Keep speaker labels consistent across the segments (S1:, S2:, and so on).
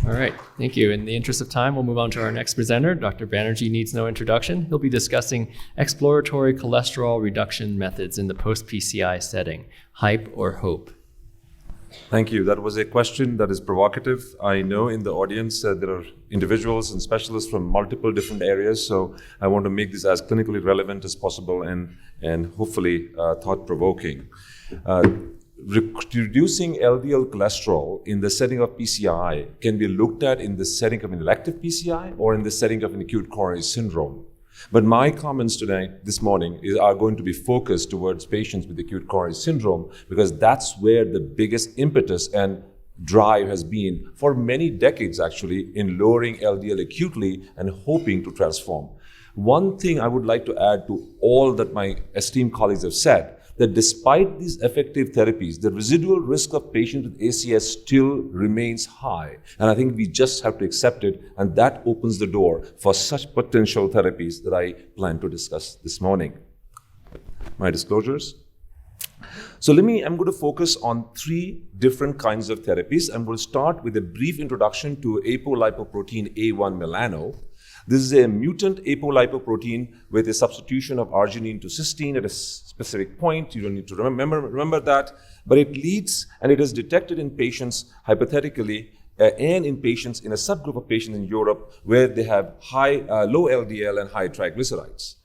S1: All right, thank you. In the interest of time, we'll move on to our next presenter. Dr. Banerjee needs no introduction. He'll be discussing exploratory cholesterol reduction methods in the post-PCI setting, hype or hope.
S2: Thank you. That was a question that is provocative. I know in the audience there are individuals and specialists from multiple different areas, so I want to make this as clinically relevant as possible and hopefully thought-provoking. Reducing LDL cholesterol in the setting of PCI can be looked at in the setting of an elective PCI or in the setting of an acute coronary syndrome. But my comments this morning are going to be focused towards patients with acute coronary syndrome because that's where the biggest impetus and drive has been for many decades actually in lowering LDL acutely and hoping to transform. One thing I would like to add to all that my esteemed colleagues have said, that despite these effective therapies, the residual risk of patients with ACS still remains high. And I think we just have to accept it, and that opens the door for such potential therapies that I plan to discuss this morning. My disclosures. So I'm going to focus on 3 different kinds of therapies. I'm going to start with a brief introduction to apolipoprotein A1 melano. This is a mutant apolipoprotein with a substitution of arginine to cysteine at a specific point. You don't need to remember that, but it leads and it is detected in patients hypothetically and in patients in a subgroup of patients in Europe where they have low LDL and high triglycerides.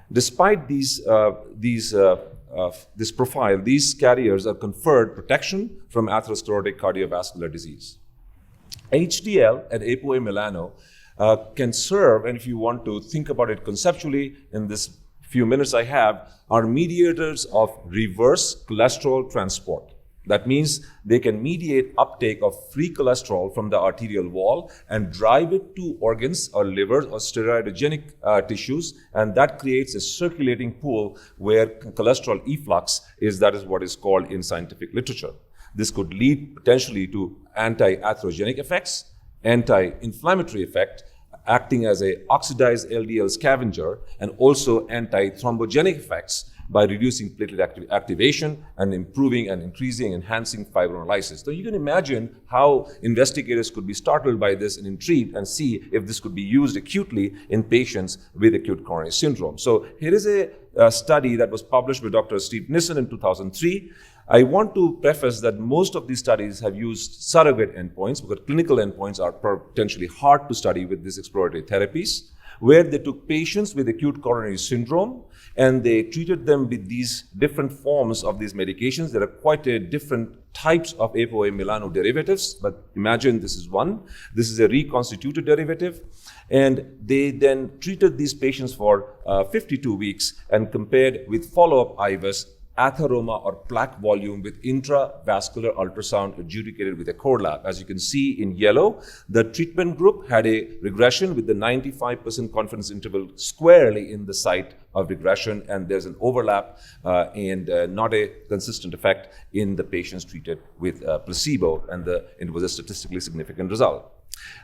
S2: Despite this profile, these carriers are conferred protection from atherosclerotic cardiovascular disease. HDL and ApoA melano can serve, and if you want to think about it conceptually in this few minutes I have, are mediators of reverse cholesterol transport. That means they can mediate uptake of free cholesterol from the arterial wall and drive it to organs or liver or steroidogenic tissues, and that creates a circulating pool where cholesterol efflux that is what is called in scientific literature. This could lead potentially to anti-atherogenic effects, anti-inflammatory effect, acting as an oxidized LDL scavenger, and also anti-thrombogenic effects by reducing platelet activation and improving and enhancing fibrinolysis. So you can imagine how investigators could be startled by this and intrigued and see if this could be used acutely in patients with acute coronary syndrome. So here is a study that was published by Dr. Steve Nissen in 2003. I want to preface that most of these studies have used surrogate endpoints because clinical endpoints are potentially hard to study with these exploratory therapies, where they took patients with acute coronary syndrome and they treated them with these different forms of these medications. There are quite a different types of ApoA melano derivatives, but imagine this is one. This is a reconstituted derivative. And they then treated these patients for 52 weeks and compared with follow-up IVUS atheroma or plaque volume with intravascular ultrasound adjudicated with a core lab. As you can see in yellow, the treatment group had a regression with the 95% confidence interval squarely in the site of regression, and there's an overlap and not a consistent effect in the patients treated with placebo, and it was a statistically significant result.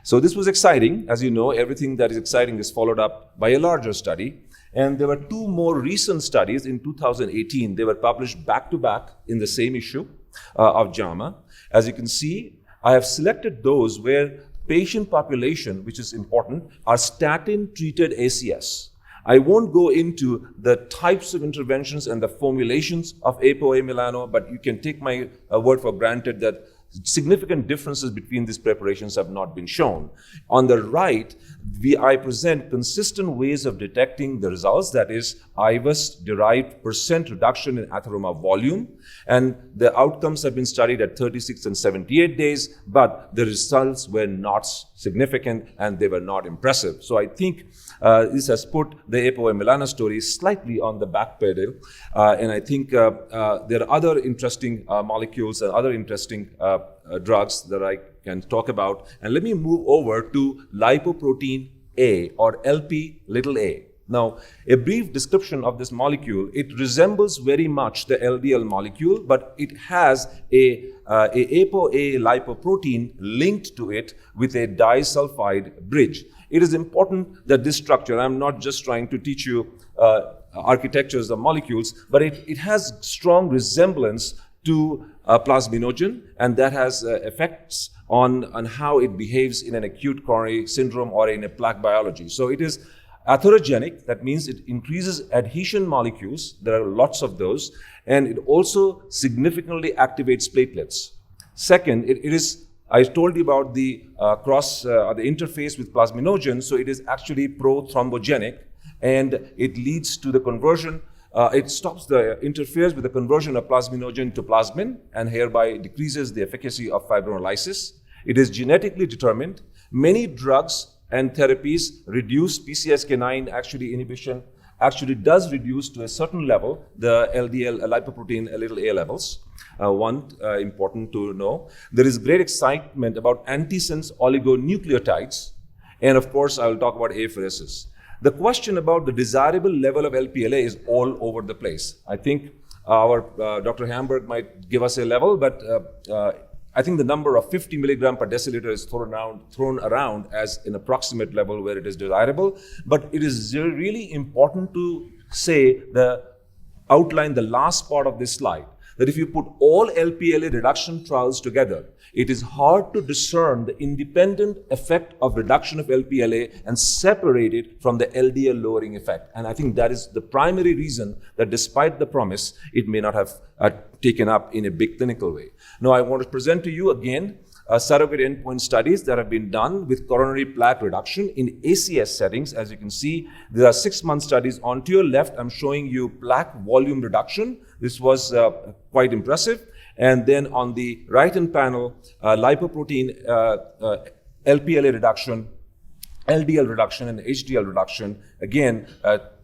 S2: So this was exciting. As you know, everything that is exciting is followed up by a larger study. And there were 2 more recent studies in 2018. They were published back-to-back in the same issue of JAMA. As you can see, I have selected those where patient population, which is important, are statin-treated ACS. I won't go into the types of interventions and the formulations of ApoA melano, but you can take my word for granted that significant differences between these preparations have not been shown. On the right, I present consistent ways of detecting the results, that is, IVUS-derived % reduction in atheroma volume, and the outcomes have been studied at 36 and 78 days, but the results were not significant and they were not impressive. So I think this has put the ApoA melano story slightly on the back pedal, and I think there are other interesting molecules and other interesting drugs that I can talk about. And let me move over to lipoprotein A, or LP little a. Now, a brief description of this molecule: it resembles very much the LDL molecule, but it has a ApoA lipoprotein linked to it with a disulfide bridge. It is important that this structure, I'm not just trying to teach you architectures of molecules, but it has strong resemblance to plasminogen, and that has effects on how it behaves in an acute coronary syndrome or in a plaque biology. So it is atherogenic, that means it increases adhesion molecules, there are lots of those, and it also significantly activates platelets. Second, it is, I told you about the the interface with plasminogen, so it is actually pro-thrombogenic, and it leads to the conversion, interferes with the conversion of plasminogen to plasmin, and hereby decreases the efficacy of fibrinolysis. It is genetically determined. Many drugs and therapies reduce PCSK9 inhibition, actually does reduce to a certain level the LDL lipoprotein little a levels. Important to know. There is great excitement about antisense oligonucleotides, and of course I will talk about apheresis. The question about the desirable level of LPLA is all over the place. I think our Dr. Hamburg might give us a level, but I think the number of 50 milligram per deciliter is thrown around as an approximate level where it is desirable. But it is really important to outline the last part of this slide, that if you put all LPLA reduction trials together, it is hard to discern the independent effect of reduction of LPLA and separate it from the LDL lowering effect. And I think that is the primary reason that despite the promise, it may not have taken up in a big clinical way. Now, I want to present to you again surrogate endpoint studies that have been done with coronary plaque reduction in ACS settings. As you can see, there are 6-month studies. On to your left, I'm showing you plaque volume reduction. This was quite impressive. And then on the right-hand panel, lipoprotein LPLA reduction, LDL reduction, and HDL reduction. Again,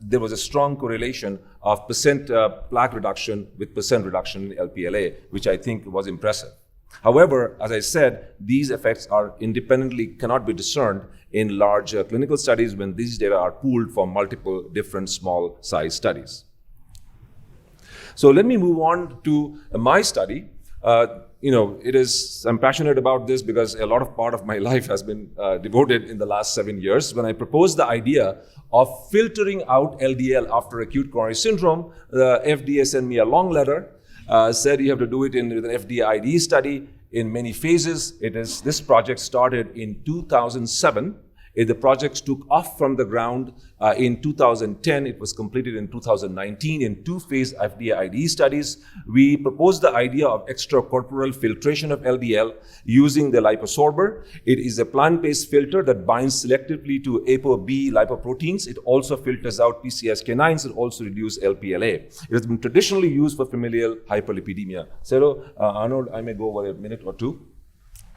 S2: there was a strong correlation of percent plaque reduction with percent reduction in LPLA, which I think was impressive. However, as I said, these effects cannot be discerned in large clinical studies when these data are pooled from multiple different small size studies. So let me move on to my study. I'm passionate about this because a lot of part of my life has been devoted in the last 7 years. When I proposed the idea of filtering out LDL after acute coronary syndrome, the FDA sent me a long letter, said you have to do it with an FDA IDE study in many phases. This project started in 2007. The project took off from the ground in 2010. It was completed in 2019 in 2-phase FDA IDE studies. We proposed the idea of extracorporeal filtration of LDL using the liposorber. It is a plant-based filter that binds selectively to ApoB lipoproteins. It also filters out PCSK9s. It also reduces LPLA. It has been traditionally used for familial hyperlipidemia. Arnold, I may go over a minute or two.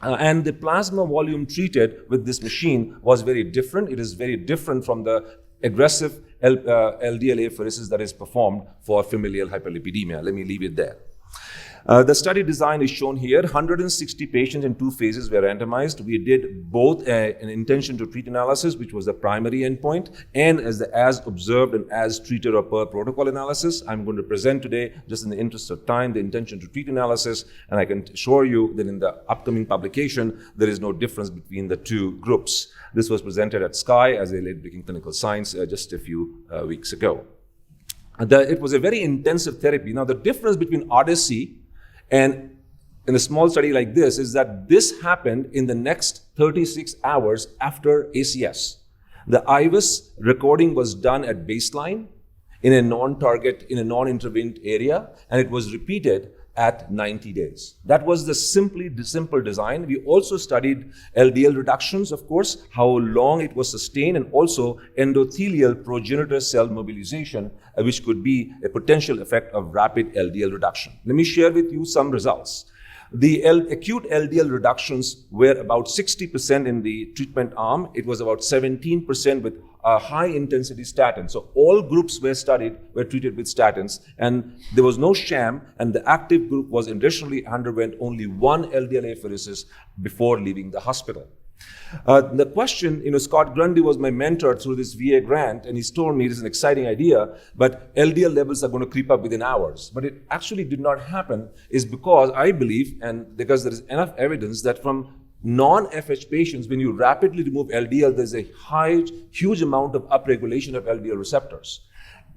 S2: And the plasma volume treated with this machine was very different. It is very different from the aggressive LDL apheresis that is performed for familial hyperlipidemia. Let me leave it there. The study design is shown here. 160 patients in 2 phases were randomized. We did both an intention to treat analysis, which was the primary endpoint, and as observed and as treated or per protocol analysis. I'm going to present today, just in the interest of time, the intention to treat analysis, and I can assure you that in the upcoming publication, there is no difference between the 2 groups. This was presented at SCAI as a late-breaking clinical science just a few weeks ago. It was a very intensive therapy. Now, the difference between Odyssey and in a small study like this is that this happened in the next 36 hours after ACS. The IVUS recording was done at baseline in a non-intervened area, and it was repeated at 90 days. That was the simple design. We also studied LDL reductions, of course, how long it was sustained, and also endothelial progenitor cell mobilization, which could be a potential effect of rapid LDL reduction. Let me share with you some results. The acute LDL reductions were about 60% in the treatment arm. It was about 17% with high-intensity statins. So all groups were treated with statins, and there was no sham, and the active group was additionally underwent only 1 LDL apheresis before leaving the hospital. The question, Scott Grundy was my mentor through this VA grant, and he's told me it is an exciting idea, but LDL levels are going to creep up within hours. But it actually did not happen, is because I believe, and because there is enough evidence that from non-FH patients, when you rapidly remove LDL, there's a huge amount of upregulation of LDL receptors.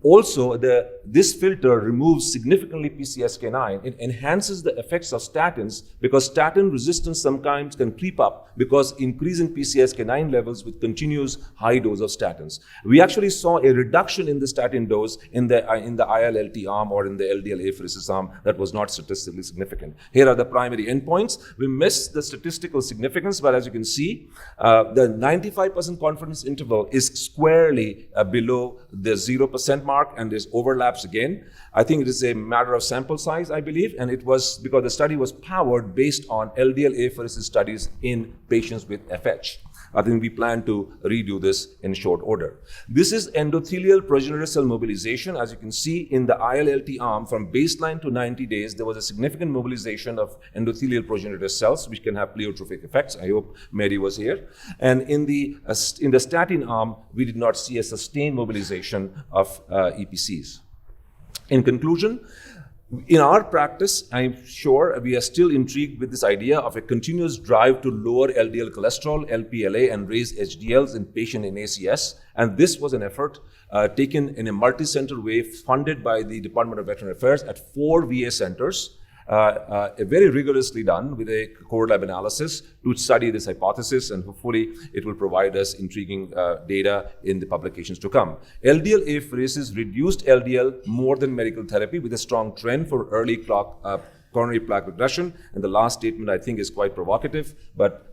S2: Also, this filter removes significantly PCSK9. It enhances the effects of statins because statin resistance sometimes can creep up because increasing PCSK9 levels with continuous high dose of statins. We actually saw a reduction in the statin dose in the ILLT arm or in the LDL apheresis arm that was not statistically significant. Here are the primary endpoints. We missed the statistical significance, but as you can see, the 95% confidence interval is squarely below the 0% mark, and there's overlaps again. I think it is a matter of sample size, I believe, and it was because the study was powered based on LDL apheresis studies in patients with FH. I think we plan to redo this in short order. This is endothelial progenitor cell mobilization. As you can see in the ILLT arm, from baseline to 90 days, there was a significant mobilization of endothelial progenitor cells, which can have pleiotropic effects. I hope Mary was here. And in the statin arm, we did not see a sustained mobilization of EPCs. In conclusion, in our practice, I'm sure we are still intrigued with this idea of a continuous drive to lower LDL cholesterol, LPLA, and raise HDLs in patients in ACS. And this was an effort taken in a multi-center way, funded by the Department of Veteran Affairs at 4 VA centers, very rigorously done with a core lab analysis to study this hypothesis, and hopefully it will provide us intriguing data in the publications to come. LDL apheresis reduced LDL more than medical therapy with a strong trend for early coronary plaque regression. And the last statement I think is quite provocative, but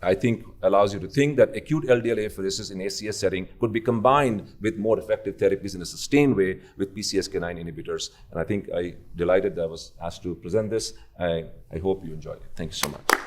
S2: I think allows you to think that acute LDL apheresis in ACS setting could be combined with more effective therapies in a sustained way with PCSK9 inhibitors. And I think I'm delighted that I was asked to present this. I hope you enjoyed it. Thank you so much.